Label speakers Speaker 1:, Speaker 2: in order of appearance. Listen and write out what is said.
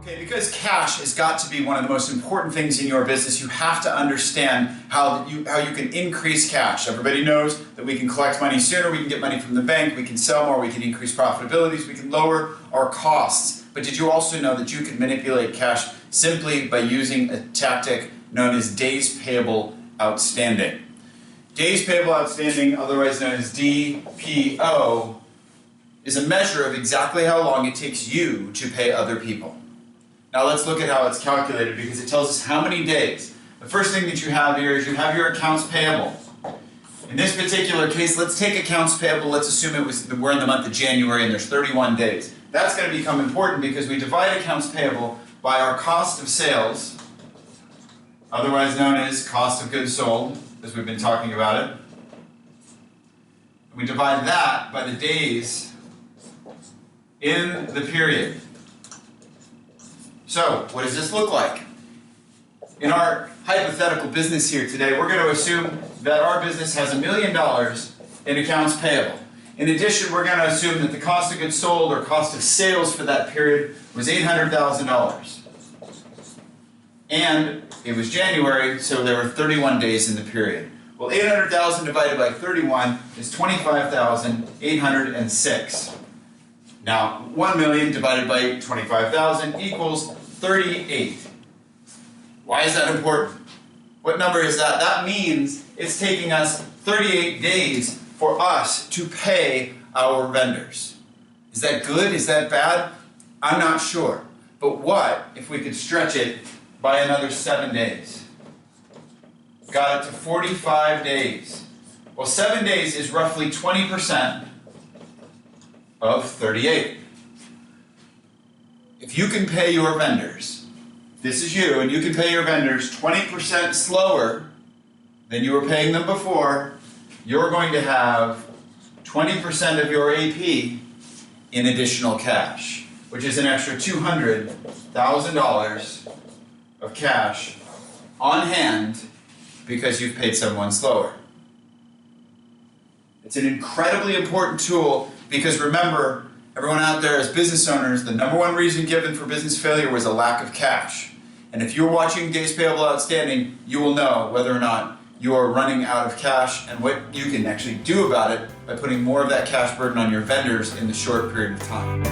Speaker 1: Okay, because cash has got to be one of the most important things in your business, you have to understand how you can increase cash. Everybody knows that we can collect money sooner, we can get money from the bank, we can sell more, we can increase profitabilities, we can lower our costs. But did you also know that you can manipulate cash simply by using a tactic known as Days Payable Outstanding? Days Payable Outstanding, otherwise known as DPO, is a measure of exactly how long it takes you to pay other people. Now let's look at how it's calculated because it tells us how many days. The first thing that you have here is you have your accounts payable. In this particular case, let's take accounts payable. Let's assume we're in the month of January and there's 31 days. That's going to become important because we divide accounts payable by our cost of sales, otherwise known as cost of goods sold, as we've been talking about it. We divide that by the days in the period. So, what does this look like? In our hypothetical business here today, we're going to assume that our business has $1 million in accounts payable. In addition, we're going to assume that the cost of goods sold or cost of sales for that period was $800,000. And it was January, so there were 31 days in the period. Well, 800,000 divided by 31 is 25,806. Now, 1 million divided by 25,000 equals 38. Why is that important? What number is that? That means it's taking us 38 days for us to pay our vendors. Is that good? Is that bad? I'm not sure. But what if we could stretch it by another 7 days? Got it to 45 days. Well, 7 days is roughly 20% of 38. If you can pay your vendors, this is you, and you can pay your vendors 20% slower than you were paying them before, you're going to have 20% of your AP in additional cash, which is an extra $200,000 of cash on hand because you've paid someone slower. It's an incredibly important tool because remember, everyone out there as business owners, the #1 reason given for business failure was a lack of cash. And if you're watching Days Payable Outstanding, you will know whether or not you are running out of cash and what you can actually do about it by putting more of that cash burden on your vendors in the short period of time.